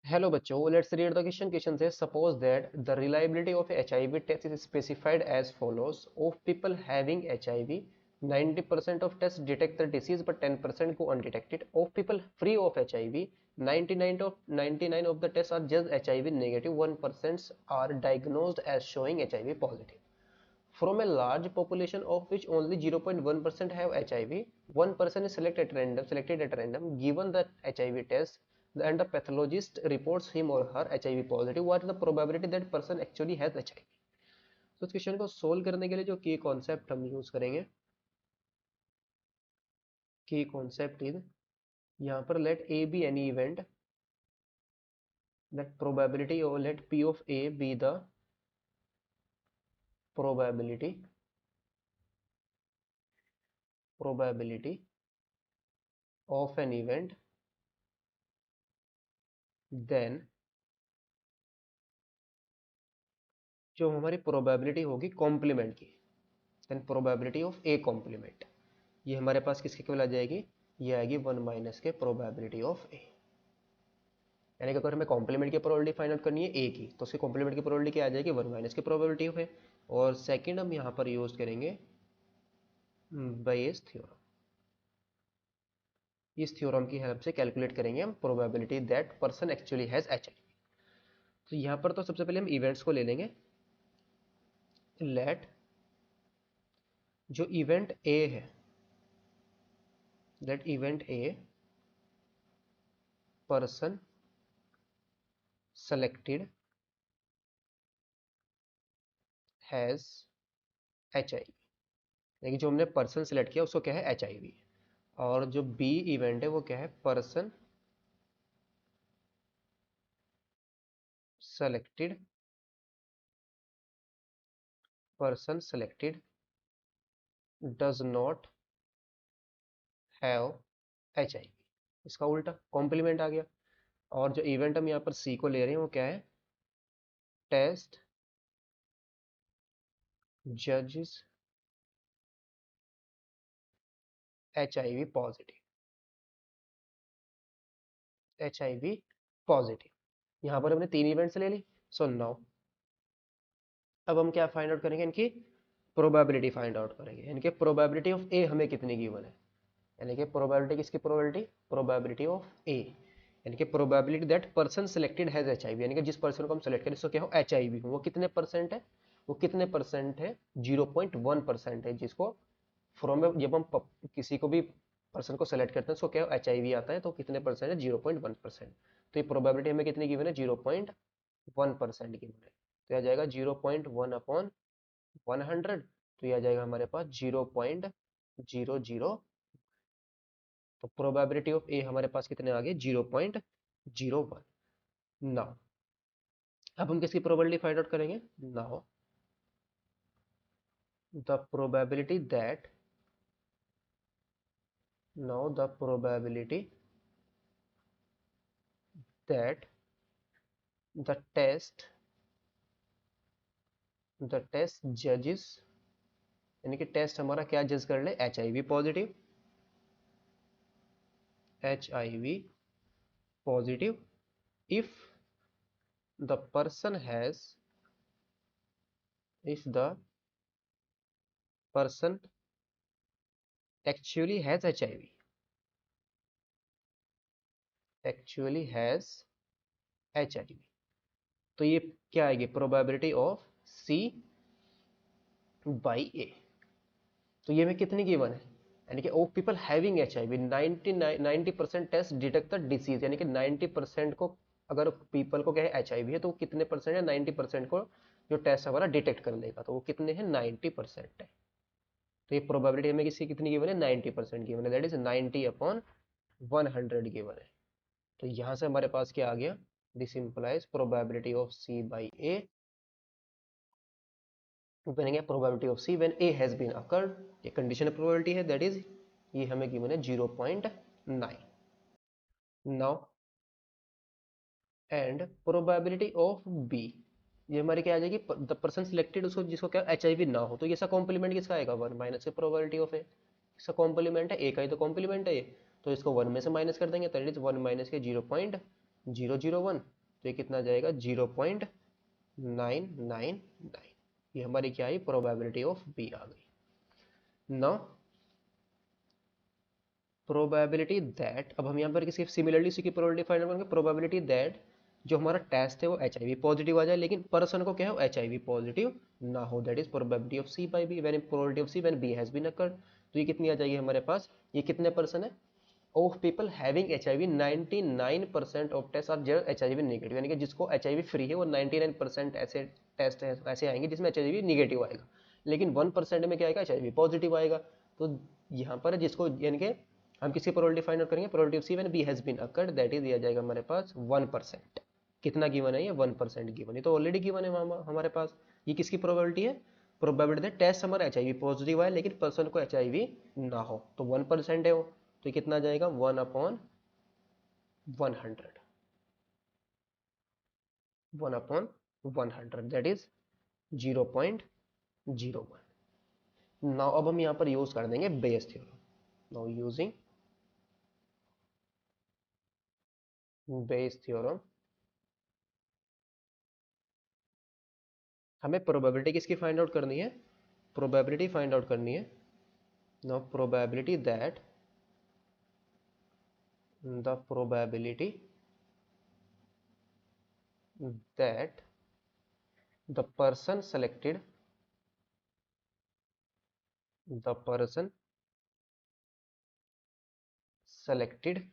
Hello बच्चों, let's read the question. Question says, suppose that the reliability of HIV test is specified as follows. Of people having HIV, 90% of tests detect the disease but 10% go undetected. Of people free of HIV, 99 of the tests are just HIV negative, 1% are diagnosed as showing HIV positive. From a large population of which only 0.1% have HIV, one person is selected at random, given the HIV test, and the pathologist reports him or her HIV positive. What is the probability that person actually has HIV? तो इस question को solve करने के लिए जो की concept हम use करेंगे, की कॉन्सेप्ट इज यहाँ पर let A B any event that probability, or let P of A be the probability of an event, then जो हमारी प्रोबेबिलिटी होगी कॉम्प्लीमेंट की, then probability of A complement, ये हमारे पास किसके केवल आ जाएगी, ये आएगी 1 माइनस के प्रोबेबिलिटी ऑफ ए। यानी कि अगर हमें कॉम्प्लीमेंट की प्रोबेबिलिटी फाइंड आउट करनी है ए की, तो उसकी कॉम्प्लीमेंट की प्रोबेबिलिटी क्या आ जाएगी, 1 माइनस की प्रोबेबिलिटी ऑफ ए। और सेकंड हम यहाँ पर यूज करेंगे bayes थ्योरम। इस थ्योरम की हेल्प से कैलकुलेट करेंगे हम probability that person actually has HIV. तो यहाँ पर तो सबसे पहले हम इवेंट्स को ले लेंगे। लेट जो इवेंट ए है, let event A person selected has HIV, यानी कि जो हमने पर्सन सेलेक्ट किया उसको क्या है, HIV। और जो बी इवेंट है वो क्या है, person selected does not have HIV। इसका उल्टा कॉम्प्लीमेंट आ गया। और जो इवेंट हम यहाँ पर सी को ले रहे हैं वो क्या है, टेस्ट जजेस HIV पॉजिटिव, HIV पॉजिटिव। यहाँ पर हमने 3 इवेंट्स ले ली। सो नाउ अब हम क्या फाइंड आउट करेंगे, इनकी प्रोबेबिलिटी फाइंड आउट करेंगे। इनके प्रोबेबिलिटी ऑफ ए हमें कितनी गिवन है, यानी कि प्रोबेबिलिटी किसकी, प्रोबेबिलिटी ऑफ ए, यानी कि probability that person selected has HIV, यानी कि जिस पर्सन को हम सेलेक्ट करें उसको क्या हो, एचआईवी हो, वो कितने परसेंट है, वो कितने परसेंट है, 0.1% है। जिसको फ्रॉम जब हम किसी को भी पर्सन को सेलेक्ट करते हैं उसको क्या एचआईवी आता है, तो कितने परसेंट है, 0.1%। तो ये प्रोबेबिलिटी हमें कितनी गिवन है, 0.1% गिवन है। तो यह जाएगा 0.1 अपॉन 100, तो यह आ जाएगा हमारे पास 0.00। तो प्रोबेबिलिटी ऑफ ए हमारे पास कितने आ गए, 0.01। नाउ अब हम किसकी प्रोबेबिलिटी फाइंड आउट करेंगे, now the probability that now the probability that the test judges, यानी कि टेस्ट हमारा क्या जज कर ले, H I V positive, if the person has, if the person actually has HIV, तो ये क्या आएगी, probability of C by A. तो ये में कितनी गिवन है, यानी कि of people having HIV 90% test detect the disease, यानी कि 90% को, अगर पीपल को क्या है HIV है तो वो कितने परसेंट है, 90% को जो टेस्ट हमारा डिटेक्ट कर लेगा, तो वो कितने हैं, 90% है। तो ये प्रोबेबिलिटी हमें किसकी कितनी गिवन है, 90% गिवन है, दैट इज 90 अपॉन 100 गिवन है। तो यहाँ से हमारे पास क्या आ गया, this implies probability of C by A, बनेंगे probability of C when A has been occurred, ये कंडीशनल प्रोबेबिलिटी है, दैट इज ये हमें गिवन है 0.9। Now and probability of B, ये हमारी क्या आ जाएगी, द पर्सन सिलेक्टेड, उसको जिसको क्या HIV ना हो, तो ये सा कॉम्प्लीमेंट किसका आएगा, 1 माइनस के प्रोबेबिलिटी ऑफ ए, इसका कॉम्प्लीमेंट है ए का ही, तो कॉम्प्लीमेंट है ये, तो इसको 1 में से माइनस कर देंगे, दैट इज 1 माइनस के 0.9। 001, तो ये कितना जाएगा 0.999। ये हमारी क्या आई, प्रोबेबिलिटी ऑफ बी आ गई। नाउ प्रोबेबिलिटी दैट, अब हम यहाँ पर किसी सिमिलरली सी की प्रोबेबिलिटी फाइंड करेंगे। प्रोबेबिलिटी दैट जो हमारा टेस्ट है वो HIV पॉजिटिव आ जाए, लेकिन पर्सन को क्या हो, HIV पॉजिटिव ना हो, that is probability of C by B, when probability of C when B has been occurred. तो ये कितनी आ जाएगी हमारे पास, ये कितने पर्सन है, of people having HIV 99% of test are just HIV negative, यानी कि जिसको HIV फ्री है वो 99% ऐसे टेस्ट ऐसे आएंगे जिसमें HIV नेगेटिव आएगा, लेकिन 1% में क्या आएगा, HIV पॉजिटिव आएगा। तो यहाँ पर जिसको, यानी कि हम किसकी प्रोबेबिलिटी फाइंड आउट करेंगे, probability of C when B has been occurred, that is दिया जाएगा हमारे पास 1%। कितना गिवन है ये, 1% गिवन है, तो ऑलरेडी गिवन है हमारे पास। ये किसकी प्रोबेबिलिटी है, प्रोबेबिलिटी है टेस्ट हमारा HIV पॉजिटिव आए लेकिन पर्सन को HIV ना हो, तो 1% है वो, तो ये कितना जाएगा 1/100, 1/100, दैट इज 0.01। नाउ अब हम यहाँ पर यूज कर देंगे Bayes theorem. Now using Bayes theorem, हमें प्रोबेबिलिटी किसकी फाइंड आउट करनी है, प्रोबेबिलिटी फाइंड आउट करनी है। Now probability that, the probability that the person selected, the person selected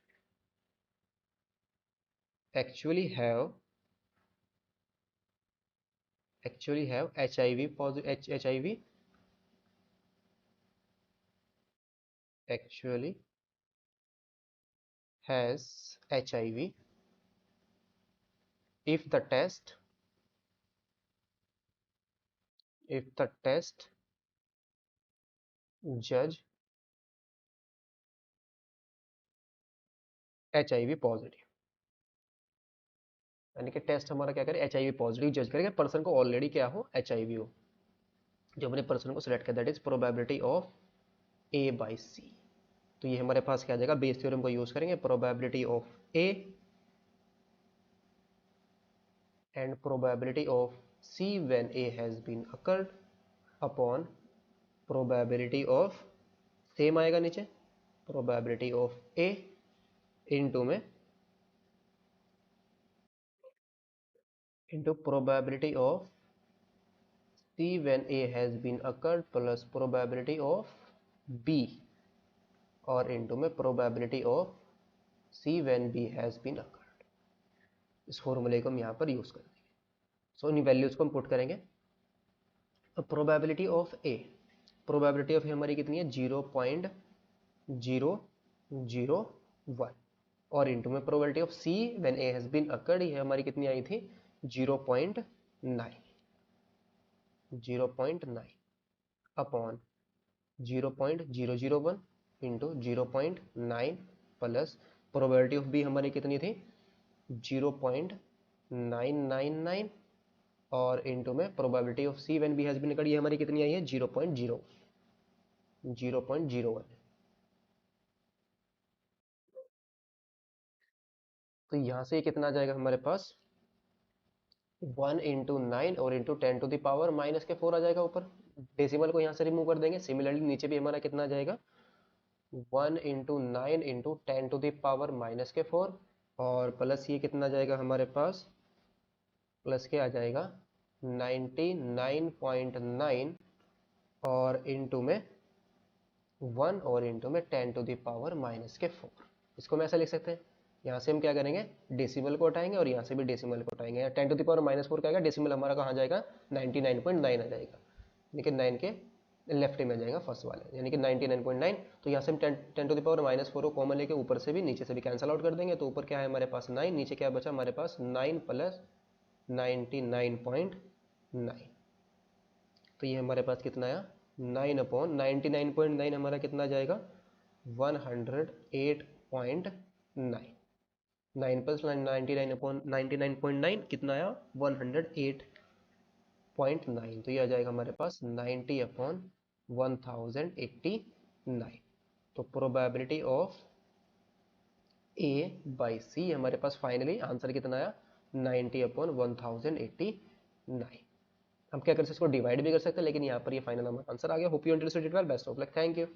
actually have HIV positive, HIV actually has HIV if the test, if the test judge HIV positive, यानी कि test हमारा क्या करे, HIV positive जज करेगा, person को already क्या हो, HIV हो, जो अपने पर्सन को सिलेक्ट कर, that is probability of A by C। तो ये हमारे पास क्या आ जाएगा, बेस थ्योरम को यूज करेंगे, probability of A and probability of C when A has been occurred upon probability of, same आएगा नीचे, probability of A into में into probability of C when A has been occurred plus probability of B और into में probability of C when B has been occurred। इस फॉर्मूले को हम यहाँ पर यूज करेंगे। सो इन वैल्यूज को हम पुट करेंगे। अब probability of A, probability of A हमारी कितनी है 0.001 और इंटू में probability of C when A has been occurred, ये हमारी कितनी आई थी 0.9, 0.9 upon 0.001 into 0.9 plus probability of B हमारी कितनी थी 0.999 और इंटू में probability of C when B has been occurred, ये हमारी कितनी आई है 0.01। तो यहाँ से कितना आ जाएगा हमारे पास 1 × 9 और इंटू 10⁻⁻⁴ आ जाएगा ऊपर। डेसिमल को यहाँ से रिमूव कर देंगे। सिमिलरली नीचे भी हमारा कितना आ जाएगा 1 × 9 इंटू 10⁻⁻⁴ और प्लस ये कितना आ जाएगा हमारे पास, प्लस के आ जाएगा 99.9 और इंटू में 1 और इंटू में 10⁻⁻⁴। इसको मैं ऐसा लिख सकते हैं, यहाँ से हम क्या करेंगे डेसिमल को हटाएंगे और यहाँ से भी डेसिमल को हटाएंगे। यहाँ 10⁻⁻⁴ क्या आएगा, डेसिमल हमारा कहाँ जाएगा 99.9 आ जाएगा, यानी कि 9 के लेफ्ट में जाएगा फर्स्ट वाले, यानी कि 99.9। तो यहाँ से हम 10⁻⁻�4 को कॉमन लेके ऊपर से भी नीचे से भी कैंसिल आउट कर देंगे, तो ऊपर क्या है हमारे पास 9, नीचे क्या बचा हमारे पास 9 प्लस 99.9। तो ये हमारे पास कितना आया 9/99.9 हमारा कितना जाएगा 108.9, 9 प्लस 99/99.9 कितना आया 108.9। तो ये आ जाएगा हमारे पास 90/1089। तो प्रोबेबिलिटी ऑफ ए बाई सी, हमारे पास फाइनली आंसर कितना आया 90/1089। हम क्या कर सकते हैं, इसको डिवाइड भी कर सकते हैं, लेकिन यहाँ पर ये फाइनल हमारा आंसर आ गया। Hope you understood it well, best of luck, thank you.